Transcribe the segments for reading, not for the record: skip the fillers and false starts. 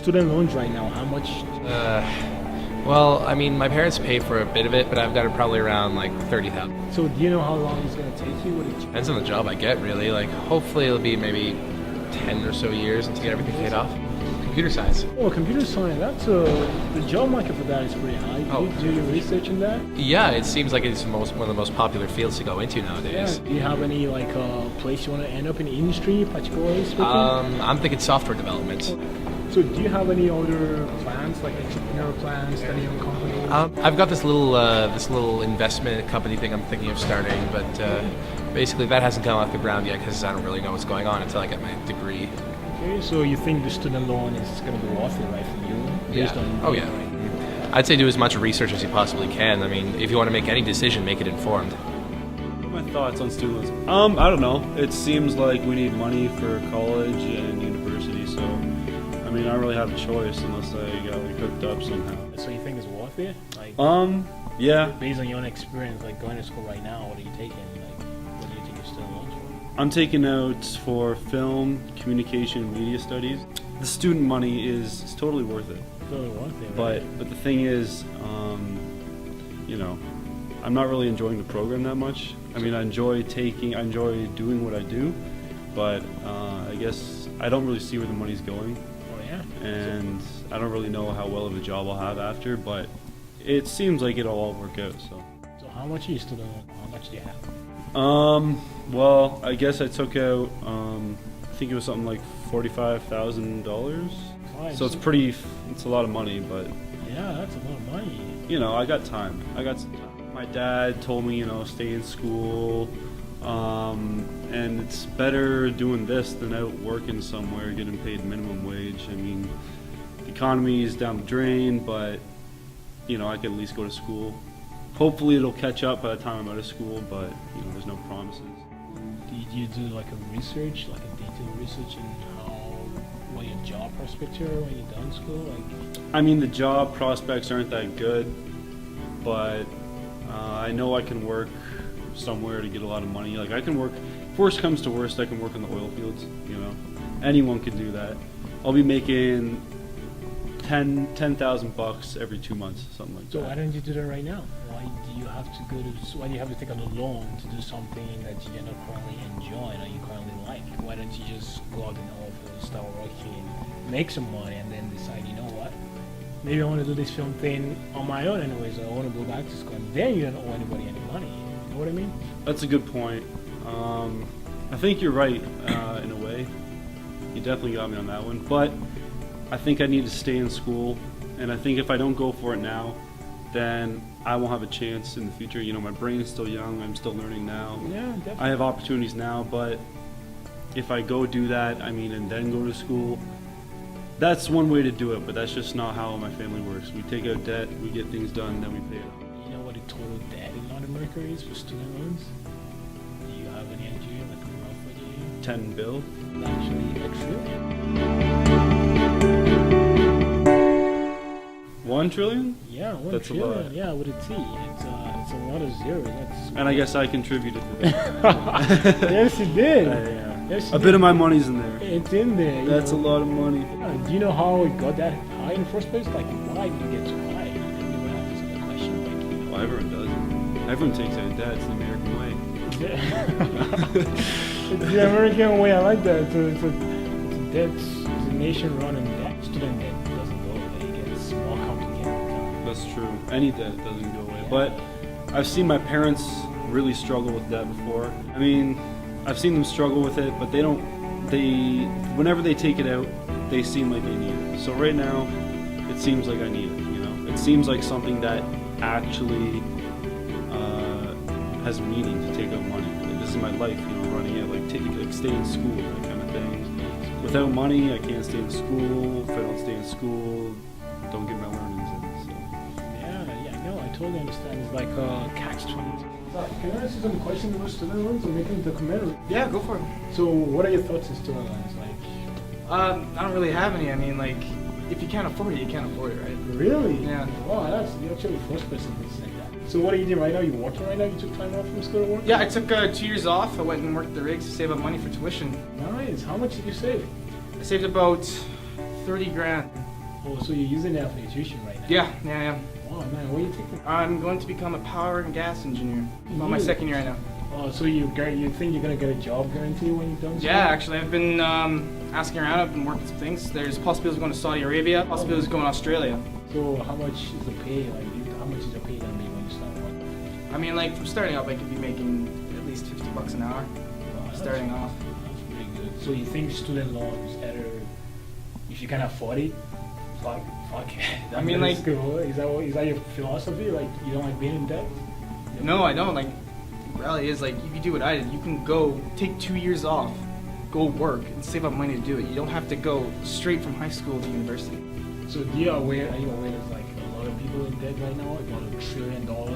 student loans right now, how much? Well, I mean, my parents pay for a bit of it, but I've got it probably around like 30,000. So do you know how long it's gonna take you? Depends on the job I get, really. Like, hopefully it'll be maybe 10 or so years to get everything paid off. Computer science. Oh, computer science. That's the job market for that is pretty high. Do you do your research in that? Yeah, it seems like it's one of the most popular fields to go into nowadays. Yeah. Do you have any like place you want to end up in the industry, particularly speaking? I'm thinking software development. So do you have any other plans, like entrepreneurial plans, studying your company? I've got this little investment company thing I'm thinking of starting, but basically that hasn't come off the ground yet because I don't really know what's going on until I get my degree. Okay, so you think the student loan is going to be worth it, right, for you? Based on Oh yeah. I'd say do as much research as you possibly can. I mean, if you want to make any decision, make it informed. My thoughts on student loans. I don't know. It seems like we need money for college and university, so I mean, I don't really have a choice unless I got like hooked up somehow. So you think it's worth it? Like, yeah. Based on your own experience, like going to school right now, what are you taking? Like, what do you take your student loans for? I'm taking notes for film, communication, and media studies. The student money is totally worth it. Totally worth it, right? But the thing is, you know, I'm not really enjoying the program that much. I mean, I enjoy doing what I do, but I guess I don't really see where the money's going. Oh yeah. And I don't really know how well of a job I'll have after, but it seems like it'll all work out. So how much are you student loan? How much do you have? Well, I guess I took out, I think it was something like $45,000. So it's a lot of money, but yeah, that's a lot of money. you know, I got time. I got some time. My dad told me, you know, stay in school, and it's better doing this than out working somewhere getting paid minimum wage. I mean, the economy is down the drain, but you know, I can at least go to school. Hopefully it'll catch up by the time I'm out of school, but you know, there's no promises. Did you do like a research, like a detailed research in what your job prospects are when you're done school? Like, I mean, the job prospects aren't that good, but I know I can work somewhere to get a lot of money. Like I can work, if worst comes to worst, I can work in the oil fields, you know. Anyone can do that. I'll be making $10,000 every 2 months, something like that. so why don't you do that right now? Why do you have to take out a loan to do something that you're not currently enjoying or you currently like? Why don't you just go out in the office, start working, make some money, and then decide, you know what? Maybe I want to do this film thing on my own anyways, or I want to go back to school. And then you don't owe anybody any money. You know what I mean? That's a good point. I think you're right in a way. You definitely got me on that one. But I think I need to stay in school, and I think if I don't go for it now, then I won't have a chance in the future. You know, my brain is still young. I'm still learning now. Yeah, definitely. I have opportunities now, but if I go do that, I mean, and then go to school, that's one way to do it, but that's just not how my family works. We take out debt, we get things done, then we pay it off. You know what the total debt in North America is for student loans? Do you have any idea, like a rough idea? 10 bill? Actually, a trillion. 1 trillion? Yeah, one That's a trillion. lot. Yeah, with a T. It's a lot of zeros. That's And I guess I contributed to that. yes, you did. Yeah. Yes, you A did. bit of my money's in there. It's in there. you That's a know. lot of money. Do you know how it got that high in the first place? Like, why did it get so high? Have you ever asked yourself that question? Like, you know, Well, everyone does. Everyone takes out debt. It's the American way. it's the American way. I like that. It's a nation run in debt. Student debt doesn't go away. It gets more complicated. That's true. Any debt doesn't go away. But I've seen my parents really struggle with debt before. I mean, I've seen them struggle with it, but whenever they take it out, they seem like they need it. So right now, it seems like I need it, you know? It seems like something that actually has meaning to take out money. Like, this is my life, you know, running it, like stay in school, that kind of thing. Without money, I can't stay in school. If I don't stay in school, don't get my learnings in, so. Yeah, no, I totally understand. It's like catch-22. Can I ask you some questions about student loans or making a documentary? Yeah, go for it. So, what are your thoughts on student loans? Like, I don't really have any. I mean, like, if you can't afford it, you can't afford it, right? really? Yeah. Wow, you're actually the first person to say that. So, what are you doing right now? You working right now? You took time off from school to work? Yeah, I took 2 years off. I went and worked at the rigs to save up money for tuition. Nice. How much did you save? I saved about 30 grand. Oh, so you're using that for your tuition right now? Yeah, yeah, yeah. Oh man, what are you taking? I'm going to become a power and gas engineer. I'm on my second year right now. Oh, so you think you're gonna get a job guarantee when you're done? Yeah, actually, I've been asking around. I've been working some things. There's possibilities of going to Saudi Arabia, possibilities of going to Australia. So how much is the pay? Like, how much is the pay gonna be when you start working? I mean, like, from starting up, I could be making at least $50 an hour. Wow, Starting off. That's pretty good. So you think student loans, either if you can afford it, fuck it. I mean, like- school. Is that your philosophy? Like, you don't like being in debt? No, I don't. Like, the reality is, like, if you do what I did, you can go take 2 years off, go work, and save up money to do it. You don't have to go straight from high school to university. So are you aware there's like a lot of people in debt right now? About $1 trillion worth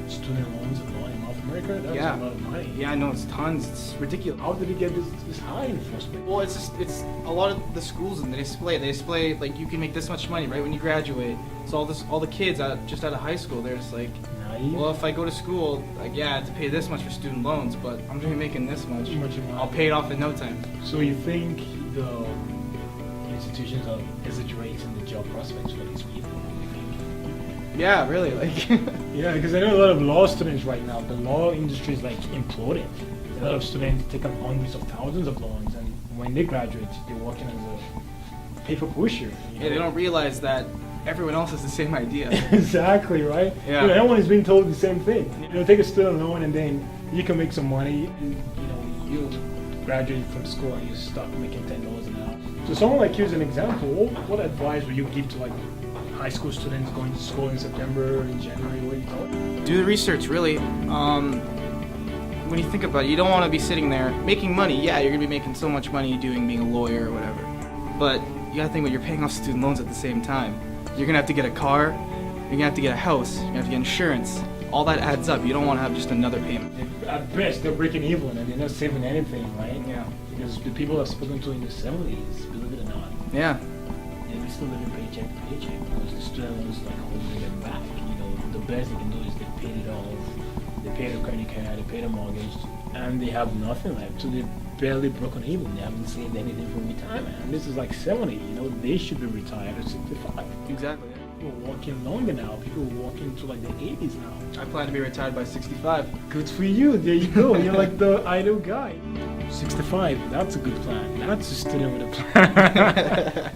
of student loans in North America? That's Yeah. a lot of money. Yeah, I know, it's tons. It's ridiculous. How did it get this high in the first place? Well, it's a lot of the schools and they display like you can make this much money right when you graduate. So all the kids just out of high school, they're just like, Naive? well, if I go to school, like, yeah, I have to pay this much for student loans, but I'm gonna be making this much. How much you want? I'll pay it off in no time. So you think the institutions are exaggerating the job prospects for these people? You think? Yeah, really, like. Yeah, because I know a lot of law students right now. The law industry is like imploding. A lot of students take up hundreds of thousands of loans, and when they graduate, they're working as a paper pusher. Yeah, they don't realize that everyone else has the same idea. Exactly, right? Yeah. You know, everyone is being told the same thing. You know, take a student loan and then you can make some money. And, you know, you graduate from school and you start making $10 an hour. So someone like you as an example, what advice would you give to like high school students going to school in September, in January? What do you tell them? Do the research, really. When you think about it, you don't want to be sitting there making money. Yeah, you're gonna be making so much money being a lawyer or whatever. But you gotta think about you're paying off student loans at the same time. You're gonna have to get a car, you're gonna have to get a house, you're gonna have to get insurance. All that adds up. You don't want to have just another payment. At best, they're breaking even and they're not saving anything, right? Yeah. Because the people I've spoken to in the 70s, believe it or not, Yeah. they're still living paycheck to paycheck because the student loans like holding them back. You know, the best they can do is they pay it off, they pay the credit card, they pay the mortgage, and they have nothing left. So they're barely broken even. They haven't saved anything for retirement. And this is like 70. You know, they should be retired at 65. Exactly. People are working longer now. People are working to like the 80s now. I plan to be retired by 65. Good for you. There you go. You're like the ideal guy. 65. That's a good plan. That's a student with a plan.